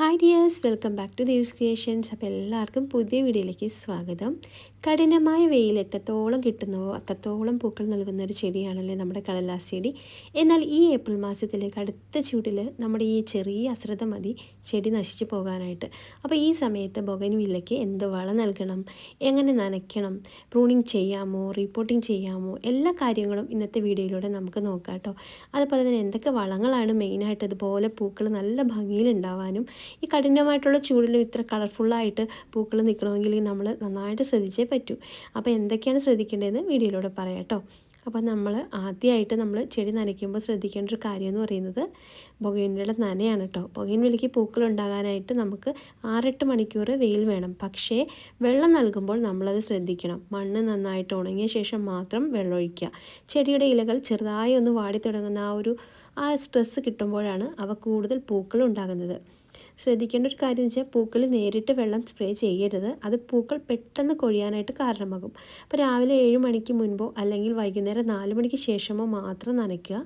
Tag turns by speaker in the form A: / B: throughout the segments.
A: Hi dears, welcome back to Dev's creations. അപ്പോൾ എല്ലാവർക്കും പുതിയ വീഡിയോയിലേക്ക് സ്വാഗതം. കഠിനമായ വെയിൽ എത്രത്തോളം കിട്ടുന്നുവോ അത്രത്തോളം പൂക്കൾ നൽകുന്ന ഒരു ചെടിയാണല്ലേ നമ്മുടെ കടലാസ് ചെടി. എന്നാൽ ഈ ഏപ്രിൽ മാസത്തിൽ കടുത്ത ചൂടിൽ നമ്മുടെ ഈ ചെറിയ അശ്രദ്ധ മതി ചെടി നശിച്ചു പോകാനായിട്ട്. അപ്പോൾ ഈ സമയത്ത് ബൊഗൻവില്ലയ്ക്ക് എന്ത് വളം നൽകണം, എങ്ങനെ നനയ്ക്കണം, പ്രൂണിങ് ചെയ്യാമോ, റിപ്പോർട്ടിങ് ചെയ്യാമോ, എല്ലാ കാര്യങ്ങളും ഇന്നത്തെ വീഡിയോയിലൂടെ നമുക്ക് നോക്കാം കേട്ടോ. അതുപോലെ തന്നെ എന്തൊക്കെ വളങ്ങളാണ് മെയിനായിട്ട് ഇതുപോലെ പൂക്കൾ നല്ല ഭംഗിയിലുണ്ടാവാനും ഈ കഠിനമായിട്ടുള്ള ചൂടിലും ഇത്ര കളർഫുള്ളായിട്ട് പൂക്കൾ നിൽക്കണമെങ്കിൽ നമ്മൾ നന്നായിട്ട് ശ്രദ്ധിച്ചേ പറ്റൂ. അപ്പോൾ എന്തൊക്കെയാണ് ശ്രദ്ധിക്കേണ്ടതെന്ന് വീഡിയോയിലൂടെ പറയാം കേട്ടോ. അപ്പോൾ ആദ്യമായിട്ട് നമ്മൾ ചെടി നനയ്ക്കുമ്പോൾ ശ്രദ്ധിക്കേണ്ട ഒരു കാര്യം എന്ന് പറയുന്നത് ബൊഗൻവില്ലയുടെ നനയാണ് കേട്ടോ. ബൊഗൻവില്ലയ്ക്ക് പൂക്കൾ ഉണ്ടാകാനായിട്ട് നമുക്ക് 6-8 മണിക്കൂർ വെയിൽ വേണം. പക്ഷേ വെള്ളം നൽകുമ്പോൾ നമ്മളത് ശ്രദ്ധിക്കണം. മണ്ണ് നന്നായിട്ട് ഉണങ്ങിയ ശേഷം മാത്രം വെള്ളം ഒഴിക്കുക. ചെടിയുടെ ഇലകൾ ചെറുതായി ഒന്ന് വാടി തുടങ്ങുന്ന ആ സ്ട്രെസ്സ് കിട്ടുമ്പോഴാണ് അവ കൂടുതൽ പൂക്കൾ ഉണ്ടാകുന്നത്. ശ്രദ്ധിക്കേണ്ട ഒരു കാര്യം എന്ന് വെച്ചാൽ പൂക്കളിൽ നേരിട്ട് വെള്ളം സ്പ്രേ ചെയ്യരുത്. അത് പൂക്കൾ പെട്ടെന്ന് കൊഴിയാനായിട്ട് കാരണമാകും. അപ്പോൾ രാവിലെ 7 മണിക്ക് മുൻപോ അല്ലെങ്കിൽ വൈകുന്നേരം 4 മണിക്ക് ശേഷമോ മാത്രം നനയ്ക്കുക.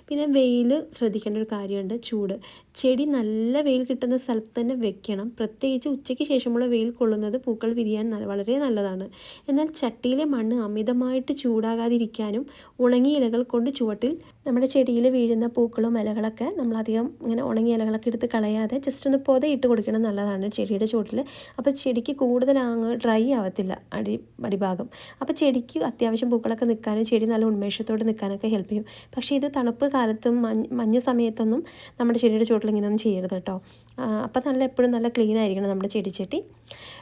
A: പിന്നെ വെയിൽ ശ്രദ്ധിക്കേണ്ട ഒരു കാര്യമുണ്ട്, ചൂട്. ചെടി നല്ല വെയിൽ കിട്ടുന്ന സ്ഥലത്ത് തന്നെ വെക്കണം. പ്രത്യേകിച്ച് ഉച്ചയ്ക്ക് ശേഷമുള്ള വെയിൽ കൊള്ളുന്നത് പൂക്കൾ വിരിയാൻ വളരെ നല്ലതാണ്. എന്നാൽ ചട്ടിയിലെ മണ്ണ് അമിതമായിട്ട് ചൂടാകാതിരിക്കാനും ഉണങ്ങിയ ഇലകൾ കൊണ്ട് ചുവട്ടിൽ നമ്മുടെ ചെടിയിൽ വീഴുന്ന പൂക്കളും ഇലകളൊക്കെ നമ്മളധികം ഇങ്ങനെ ഉണങ്ങിയ ഇലകളൊക്കെ എടുത്ത് കളയാതെ ജസ്റ്റ് ഒന്ന് പൊതയിട്ട് കൊടുക്കണം, നല്ലതാണ് ചെടിയുടെ ചുവട്ടിൽ. അപ്പോൾ ചെടിക്ക് കൂടുതൽ ഡ്രൈ ആവത്തില്ല അടിഭാഗം. അപ്പോൾ ചെടിക്ക് അത്യാവശ്യം പൂക്കളൊക്കെ നിൽക്കാനും ചെടി നല്ല ഉന്മേഷത്തോടെ നിൽക്കാനൊക്കെ ഹെൽപ്പ് ചെയ്യും. പക്ഷേ ഇത് തണുപ്പ് കാലത്തും മഞ്ഞ സമയത്തൊന്നും നമ്മുടെ ചെടിയുടെ ചുവട്ടിൽ ഇങ്ങനെയൊന്നും ചെയ്യരുത് കേട്ടോ. അപ്പോൾ എപ്പോഴും നല്ല ക്ലീൻ ആയിരിക്കണം നമ്മുടെ ചെടിച്ചട്ടി.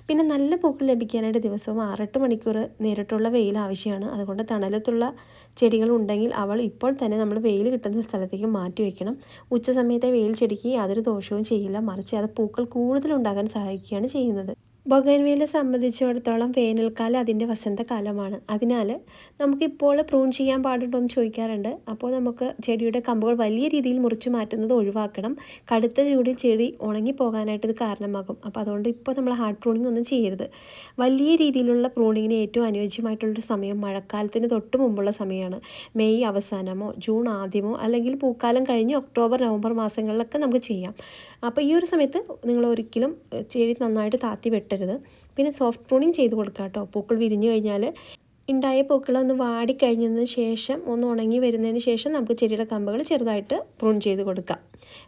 A: പിന്നെ നല്ല പൂക്കൾ ലഭിക്കാനായിട്ട് ദിവസവും 6-8 മണിക്കൂർ നേരിട്ടുള്ള വെയിൽ ആവശ്യമാണ്. അതുകൊണ്ട് തണലത്തുള്ള ചെടികൾ ഉണ്ടെങ്കിൽ ഇപ്പോൾ തന്നെ നമ്മൾ വെയിൽ കിട്ടുന്ന സ്ഥലത്തേക്ക് മാറ്റി വയ്ക്കണം. ഉച്ച സമയത്തെ വെയിൽ ചെടിക്ക് യാതൊരു ദോഷവും ചെയ്യില്ല, മറിച്ച് അത് പൂക്കൾ കൂടുതലുണ്ടാകാൻ സഹായിക്കുകയാണ് ചെയ്യുന്നത്. ബൊഗൻവില്ല സംബന്ധിച്ചിടത്തോളം വേനൽക്കാലം അതിൻ്റെ വസന്തകാലമാണ്. അതിനാൽ നമുക്കിപ്പോൾ പ്രൂൺ ചെയ്യാൻ പാടുണ്ടോ എന്ന് ചോദിക്കാറുണ്ട്. അപ്പോൾ നമുക്ക് ചെടിയുടെ കമ്പുകൾ വലിയ രീതിയിൽ മുറിച്ച് മാറ്റുന്നത് ഒഴിവാക്കണം. കടുത്ത ചൂടിൽ ചെടി ഉണങ്ങിപ്പോകാനായിട്ട് ഇത് കാരണമാകും. അപ്പോൾ അതുകൊണ്ട് ഇപ്പോൾ നമ്മൾ ഹാർഡ് പ്രൂണിങ് ഒന്നും ചെയ്യരുത്. വലിയ രീതിയിലുള്ള പ്രൂണിങ്ങിന് ഏറ്റവും അനുയോജ്യമായിട്ടുള്ളൊരു സമയം മഴക്കാലത്തിന് തൊട്ട് മുമ്പുള്ള സമയമാണ്. മെയ് അവസാനമോ ജൂൺ ആദ്യമോ അല്ലെങ്കിൽ പൂക്കാലം കഴിഞ്ഞ് ഒക്ടോബർ നവംബർ മാസങ്ങളിലൊക്കെ നമുക്ക് ചെയ്യാം. അപ്പോൾ ഈ ഒരു സമയത്ത് നിങ്ങൾ ഒരിക്കലും ചെടി നന്നായിട്ട് താത്തി വെട്ടരുത്. പിന്നെ സോഫ്റ്റ് പ്രൂണിങ് ചെയ്ത് കൊടുക്കുക കേട്ടോ. പൂക്കൾ വിരിഞ്ഞു കഴിഞ്ഞാൽ ഉണ്ടായ പൂക്കളൊന്ന് വാടിക്കഴിഞ്ഞതിന് ശേഷം ഒന്ന് ഉണങ്ങി വരുന്നതിന് ശേഷം നമുക്ക് ചെടിയുടെ കമ്പുകൾ ചെറുതായിട്ട് പ്രൂൺ ചെയ്ത് കൊടുക്കാം.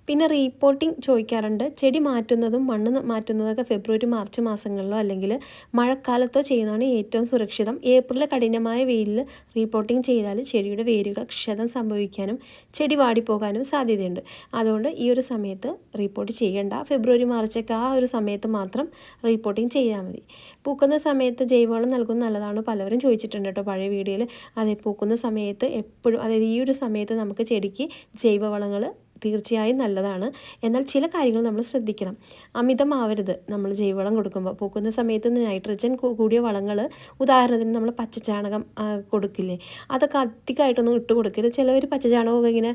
A: പിന്നെ റീപോട്ടിങ് ചോദിക്കാറുണ്ട്. ചെടി മാറ്റുന്നതും മണ്ണ് മാറ്റുന്നതൊക്കെ ഫെബ്രുവരി മാർച്ച് മാസങ്ങളിലോ അല്ലെങ്കിൽ മഴക്കാലത്തോ ചെയ്യുന്നതാണ് ഏറ്റവും സുരക്ഷിതം. ഏപ്രിലിലെ കഠിനമായ വെയിലിൽ റീപോട്ടിങ് ചെയ്താൽ ചെടിയുടെ വേരുകൾ ക്ഷതം സംഭവിക്കാനും ചെടി വാടിപ്പോകാനും സാധ്യതയുണ്ട്. അതുകൊണ്ട് ഈ ഒരു സമയത്ത് റീപോർട്ട് ചെയ്യേണ്ട. ഫെബ്രുവരി മാർച്ചൊക്കെ ആ ഒരു സമയത്ത് മാത്രം റീപോട്ടിങ് ചെയ്താൽ മതി. പൂക്കുന്ന സമയത്ത് ജൈവവളം നൽകുന്നത് നല്ലതാണ് പലവരും ചോദിച്ചിട്ടുണ്ട് കേട്ടോ പഴയ വീഡിയോയിൽ. അതേ, പൂക്കുന്ന സമയത്ത് എപ്പോഴും, അതായത് ഈ ഒരു സമയത്ത് നമുക്ക് ചെടിക്ക് ജൈവവളങ്ങൾ തീർച്ചയായും നല്ലതാണ്. എന്നാൽ ചില കാര്യങ്ങൾ നമ്മൾ ശ്രദ്ധിക്കണം. അമിതമാവരുത് നമ്മൾ ജൈവവളം കൊടുക്കുമ്പോൾ. പൂക്കുന്ന സമയത്ത് നൈട്രജൻ കൂടിയ വളങ്ങൾ, ഉദാഹരണത്തിന് നമ്മൾ പച്ചച്ചാണകം കൊടുക്കില്ലേ, അതൊക്കെ അധികമായിട്ടൊന്നും ഇട്ട് കൊടുക്കരുത്. ചിലവർ പച്ചച്ചാണകമൊക്കെ ഇങ്ങനെ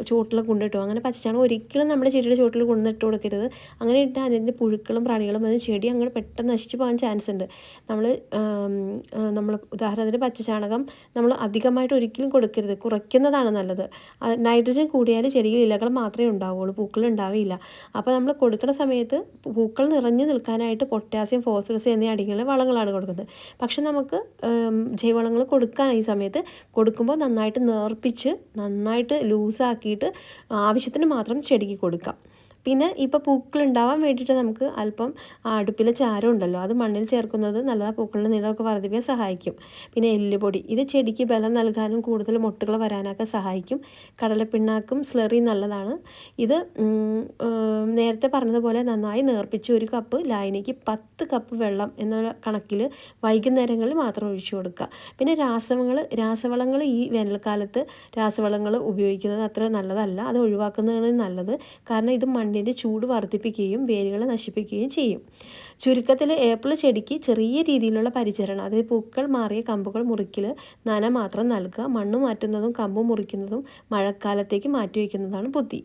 A: ചുവട്ടിൽ കൊണ്ടിട്ടു. അങ്ങനെ പച്ചച്ചാണകം ഒരിക്കലും നമ്മുടെ ചെടിയുടെ ചുവട്ടിൽ കൊണ്ടിട്ട് കൊടുക്കരുത്. അങ്ങനെ ഇട്ടാൽ അതിൻ്റെ പുഴുക്കളും പ്രാണികളും വന്ന് ചെടി അങ്ങോട്ട് പെട്ടെന്ന് നശിച്ചു പോകാൻ ചാൻസ് ഉണ്ട്. നമ്മൾ ഉദാഹരണത്തിന് പച്ചച്ചാണകം നമ്മൾ അധികമായിട്ട് ഒരിക്കലും കൊടുക്കരുത്, കുറയ്ക്കുന്നതാണ് നല്ലത്. നൈട്രജൻ കൂടിയാൽ ചെടിയിൽ ഇലകൾ മാത്രമേ ഉണ്ടാവുകയുള്ളൂ, പൂക്കൾ ഉണ്ടാവില്ല. അപ്പോൾ നമ്മൾ കൊടുക്കുന്ന സമയത്ത് പൂക്കൾ നിറഞ്ഞു നിൽക്കാനായിട്ട് പൊട്ടാസ്യം, ഫോസ്ഫറസ് എന്നീ അടങ്ങിയുള്ള വളങ്ങളാണ് കൊടുക്കുന്നത്. പക്ഷെ നമുക്ക് ജൈവവളങ്ങൾ കൊടുക്കാൻ ഈ സമയത്ത് കൊടുക്കുമ്പോൾ നന്നായിട്ട് നേർപ്പിച്ച് നന്നായിട്ട് ലൂസാക്കിയിട്ട് ആവശ്യത്തിന് മാത്രം ചെടിക്ക് കൊടുക്കാം. പിന്നെ ഇപ്പോൾ പൂക്കൾ ഉണ്ടാവാൻ വേണ്ടിയിട്ട് നമുക്ക് അല്പം അടുപ്പിലെ ചാരം ഉണ്ടല്ലോ, അത് മണ്ണിൽ ചേർക്കുന്നത് നല്ലതാണ്. പൂക്കളുടെ നീളമൊക്കെ വർദ്ധിപ്പിക്കാൻ സഹായിക്കും. പിന്നെ എല്ലുപൊടി, ഇത് ചെടിക്ക് ബലം നൽകാനും കൂടുതൽ മൊട്ടുകൾ വരാനൊക്കെ സഹായിക്കും. കടലപ്പിണ്ണാക്കും സ്ലറി നല്ലതാണ്. ഇത് നേരത്തെ പറഞ്ഞതുപോലെ നന്നായി നേർപ്പിച്ച് 1 കപ്പ് ലായനിക്ക് 10 കപ്പ് വെള്ളം എന്ന കണക്കിൽ വൈകുന്നേരങ്ങളിൽ മാത്രം ഒഴിച്ചു കൊടുക്കുക. പിന്നെ രാസവളങ്ങൾ ഈ വേനൽക്കാലത്ത് രാസവളങ്ങൾ ഉപയോഗിക്കുന്നത് അത്ര നല്ലതല്ല, അത് ഒഴിവാക്കുന്നതാണ് നല്ലത്. കാരണം ഇത് മണ്ണിൻ്റെ ചൂട് വർദ്ധിപ്പിക്കുകയും വേരുകളെ നശിപ്പിക്കുകയും ചെയ്യും. ചുരുക്കത്തിൽ ഏപ്രിൽ ചെടിക്ക് ചെറിയ രീതിയിലുള്ള പരിചരണം, അതായത് പൂക്കൾ മാറിയ കമ്പുകൾ മുറിക്കൽ, നന മാത്രം നൽകുക. മണ്ണ് മാറ്റുന്നതും കമ്പ് മുറിക്കുന്നതും മഴക്കാലത്തേക്ക് മാറ്റിവെക്കുന്നതാണ് ബുദ്ധി.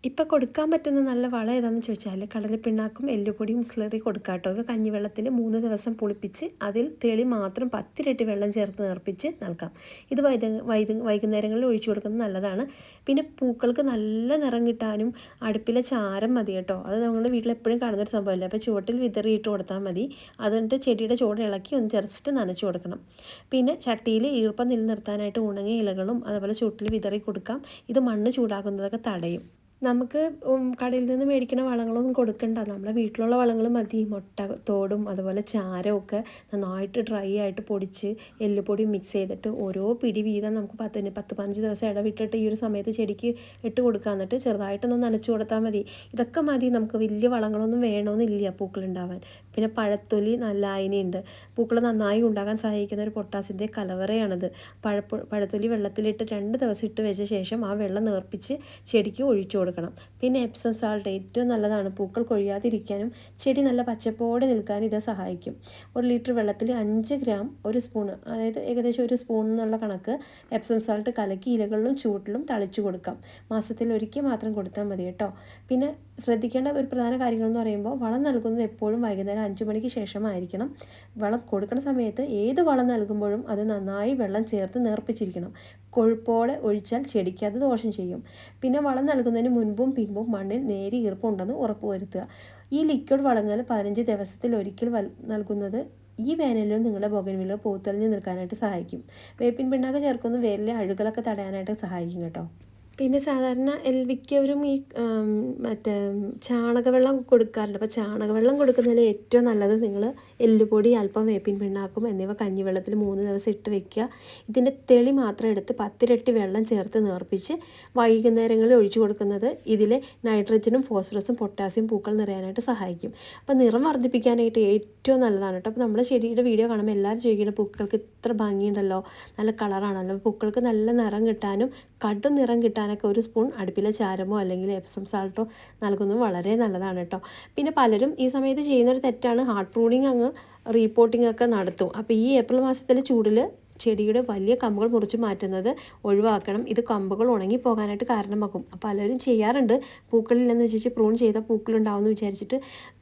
A: ഇപ്പോൾ കൊടുക്കാൻ പറ്റുന്ന നല്ല വളം ഏതാണെന്ന് ചോദിച്ചാൽ കടലപ്പിണ്ണാക്കും എല്ലുപൊടിയും സ്ലറി കൊടുക്കാം കേട്ടോ. ഇവ കഞ്ഞിവെള്ളത്തിൽ 3 ദിവസം പുളിപ്പിച്ച് അതിൽ തെളി മാത്രം 10 ഇരട്ടി വെള്ളം ചേർത്ത് നേർപ്പിച്ച് നൽകാം. ഇത് വൈകുന്നേരങ്ങളിൽ ഒഴിച്ചു കൊടുക്കുന്നത് നല്ലതാണ്. പിന്നെ പൂക്കൾക്ക് നല്ല നിറം കിട്ടാനും അടുപ്പിലെ ചാരം മതി കേട്ടോ. അത് നമ്മൾ വീട്ടിലെപ്പോഴും കാണുന്നൊരു സംഭവമല്ലേ. അപ്പോൾ ചുവട്ടിൽ വിതറിയിട്ട് കൊടുത്താൽ മതി. അതുകൊണ്ട് ചെടിയുടെ ചുവട് ഇളക്കി ഒന്ന് ജസ്റ്റ് നനച്ചു കൊടുക്കണം. പിന്നെ ചട്ടിയിൽ ഈർപ്പം നിലനിർത്താനായിട്ട് ഉണങ്ങിയ ഇലകളും അതുപോലെ ചുവട്ടിൽ വിതറി കൊടുക്കാം. ഇത് മണ്ണ് ചൂടാക്കുന്നതൊക്കെ തടയും. നമുക്ക് കടയിൽ നിന്ന് മേടിക്കുന്ന വളങ്ങളൊന്നും കൊടുക്കണ്ട. നമ്മളെ വീട്ടിലുള്ള വളങ്ങൾ മതി. മുട്ട തോടും അതുപോലെ ചാരമൊക്കെ നന്നായിട്ട് ഡ്രൈ ആയിട്ട് പൊടിച്ച് എല്ലുപൊടി മിക്സ് ചെയ്തിട്ട് ഓരോ പിടി വീതം നമുക്ക് 10-15 ദിവസം ഇടവിട്ടിട്ട് ഈ ഒരു സമയത്ത് ചെടിക്ക് ഇട്ട് കൊടുക്കുക. എന്നിട്ട് ചെറുതായിട്ടൊന്ന് നനച്ചു കൊടുത്താൽ മതി. ഇതൊക്കെ മതി. നമുക്ക് വലിയ വളങ്ങളൊന്നും വേണമെന്നില്ല പൂക്കളുണ്ടാവാൻ. പിന്നെ പഴത്തൊലി നല്ല അയനിയുണ്ട്. പൂക്കൾ നന്നായി ഉണ്ടാകാൻ സഹായിക്കുന്ന ഒരു പൊട്ടാസ്യത്തിൻ്റെ കലവറയാണിത്. പഴത്തൊലി വെള്ളത്തിലിട്ട് 2 ദിവസം ഇട്ട് വെച്ച ശേഷം ആ വെള്ളം നേർപ്പിച്ച് ചെടിക്ക് ഒഴിച്ചു കൊടുക്കണം. പിന്നെ എപ്സം സാൾട്ട് ഏറ്റവും നല്ലതാണ്. പൂക്കൾ കൊഴിയാതിരിക്കാനും ചെടി നല്ല പച്ചപ്പോടെ നിൽക്കാനും ഇത് സഹായിക്കും. 1 ലിറ്റർ വെള്ളത്തിൽ 5 ഗ്രാം 1 സ്പൂണ്, അതായത് ഏകദേശം 1 സ്പൂൺ എന്നുള്ള കണക്ക് എപ്സം സാൾട്ട് കലക്കി ഇലകളിലും ചൂട്ടിലും തളിച്ചു കൊടുക്കാം. മാസത്തിൽ ഒരിക്കൽ മാത്രം കൊടുത്താൽ മതി കേട്ടോ. പിന്നെ ശ്രദ്ധിക്കേണ്ട ഒരു പ്രധാന കാര്യങ്ങളെന്ന് പറയുമ്പോൾ വളം നൽകുന്നത് എപ്പോഴും വൈകുന്നേരം 5 മണിക്ക് ശേഷമായിരിക്കണം. വളം കൊടുക്കുന്ന സമയത്ത് ഏത് വളം നൽകുമ്പോഴും അത് നന്നായി വെള്ളം ചേർത്ത് നേർപ്പിച്ചിരിക്കണം. കൊഴുപ്പോടെ ഒഴിച്ചാൽ ചെടിക്ക് അത് ദോഷം ചെയ്യും. പിന്നെ വളം നൽകുന്നതിന് മുൻപും പിൻപും മണ്ണിൽ നേരി ഈർപ്പമുണ്ടെന്ന് ഉറപ്പുവരുത്തുക. ഈ ലിക്വിഡ് വളങ്ങൾ 15 ദിവസത്തിൽ ഒരിക്കൽ നൽകുന്നത് ഈ വേനലിലും നിങ്ങളുടെ ബൊഗൻവില്ല പൂത്തെളിഞ്ഞ് നിൽക്കാനായിട്ട് സഹായിക്കും. വേപ്പിൻ പിണ്ണാക്ക് ചേർക്കുന്ന വേരിലെ അഴുകളൊക്കെ തടയാനായിട്ട് സഹായിക്കും കേട്ടോ. പിന്നെ സാധാരണ മിക്കവരും ഈ മറ്റേ ചാണകവെള്ളം കൊടുക്കാറുണ്ട്. അപ്പോൾ ചാണകവെള്ളം കൊടുക്കുന്നതിൽ ഏറ്റവും നല്ലത് നിങ്ങൾ എല്ലുപൊടി അല്പം വേപ്പിൻ പിണ്ണാക്കും എന്നിവ കഞ്ഞിവെള്ളത്തിൽ 3 ദിവസം ഇട്ട് വെക്കുക. ഇതിൻ്റെ തെളി മാത്രം എടുത്ത് 10 ഇരട്ടി വെള്ളം ചേർത്ത് നേർപ്പിച്ച് വൈകുന്നേരങ്ങളിൽ ഒഴിച്ചു കൊടുക്കുന്നത് ഇതിലെ നൈട്രജനും ഫോസ്ഫറസും പൊട്ടാസ്യം പൂക്കൾ നിറയാനായിട്ട് സഹായിക്കും. അപ്പോൾ നിറം വർദ്ധിപ്പിക്കാനായിട്ട് ഏറ്റവും നല്ലതാണ് കേട്ടോ. അപ്പോൾ നമ്മുടെ ചെടിയുടെ വീഡിയോ കാണുമ്പോൾ എല്ലാവരും ചോദിക്കുന്ന പൂക്കൾക്ക് ഇത്ര ഭംഗിയുണ്ടല്ലോ, നല്ല കളറാണല്ലോ. പൂക്കൾക്ക് നല്ല നിറം കിട്ടാനും കടും നിറം കിട്ടാനൊക്കെ 1 സ്പൂൺ അടുപ്പിലെ ചാരമോ അല്ലെങ്കിൽ എപ്സം സാൾട്ടോ നൽകുന്നത് വളരെ നല്ലതാണ് കേട്ടോ. പിന്നെ പലരും ഈ സമയത്ത് ചെയ്യുന്നൊരു തെറ്റാണ്, ഹാർഡ് പ്രൂണിങ് റീപോർട്ടിംഗ് ഒക്കെ നടത്തും. അപ്പോൾ ഈ ഏപ്രിൽ മാസത്തിലെ ചൂടിൽ ചെടിയുടെ വലിയ കമ്പുകൾ മുറിച്ച് മാറ്റുന്നത് ഒഴിവാക്കണം. ഇത് കമ്പുകൾ ഉണങ്ങിപ്പോകാനായിട്ട് കാരണമാകും. പലരും ചെയ്യാറുണ്ട്, പൂക്കളില്ലെന്ന് വെച്ചിട്ട് പ്രൂൺ ചെയ്താൽ പൂക്കളുണ്ടാവുമെന്ന് വിചാരിച്ചിട്ട്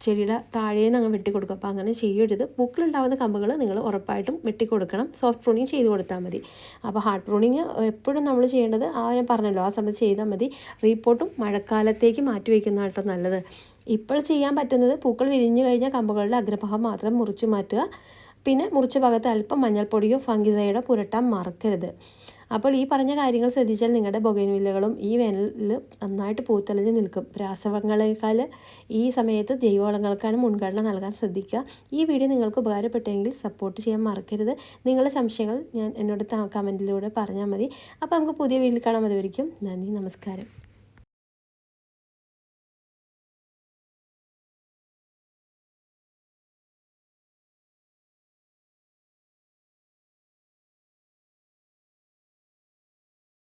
A: ചെടിയുടെ താഴേന്ന് അങ്ങ് വെട്ടിക്കൊടുക്കും. അപ്പോൾ അങ്ങനെ ചെയ്യരുത്. പൂക്കളുണ്ടാവുന്ന കമ്പുകൾ നിങ്ങൾ ഉറപ്പായിട്ടും വെട്ടിക്കൊടുക്കണം. സോഫ്റ്റ് പ്രൂണിങ് ചെയ്ത് കൊടുത്താൽ മതി. അപ്പോൾ ഹാർഡ് പ്രൂണിങ് എപ്പോഴും നമ്മൾ ചെയ്യേണ്ടത് ഞാൻ പറഞ്ഞല്ലോ ആ സമയത്ത് ചെയ്താൽ മതി. റീപോർട്ടും മഴക്കാലത്തേക്ക് മാറ്റി വയ്ക്കുന്ന കേട്ടോ നല്ലത്. ഇപ്പോൾ ചെയ്യാൻ പറ്റുന്നത് പൂക്കൾ വിരിഞ്ഞു കഴിഞ്ഞാൽ കമ്പുകളുടെ അഗ്രഭാഗം മാത്രം മുറിച്ച് മാറ്റുക. പിന്നെ മുറിച്ച ഭാഗത്ത് അല്പം മഞ്ഞൾപ്പൊടിയോ ഫംഗിസൈഡോ പുരട്ടാൻ മറക്കരുത്. അപ്പോൾ ഈ പറഞ്ഞ കാര്യങ്ങൾ ശ്രദ്ധിച്ചാൽ നിങ്ങളുടെ ബൊഗൻവില്ലകളും ഈ വേനലിൽ നന്നായിട്ട് പൂത്തെളിഞ്ഞ് നിൽക്കും. രാസവളങ്ങളേക്കാൾ ഈ സമയത്ത് ജൈവവളങ്ങൾക്കാണ് മുൻഗണന നൽകാൻ ശ്രദ്ധിക്കുക. ഈ വീഡിയോ നിങ്ങൾക്ക് ഉപകാരപ്പെട്ടെങ്കിൽ സപ്പോർട്ട് ചെയ്യാൻ മറക്കരുത്. നിങ്ങളുടെ സംശയങ്ങൾ എന്നോട് കമൻറ്റിലൂടെ പറഞ്ഞാൽ മതി. അപ്പോൾ നമുക്ക് പുതിയ വീഡിയോയിൽ കാണാൻ. അതുവരെയും നന്ദി, നമസ്കാരം.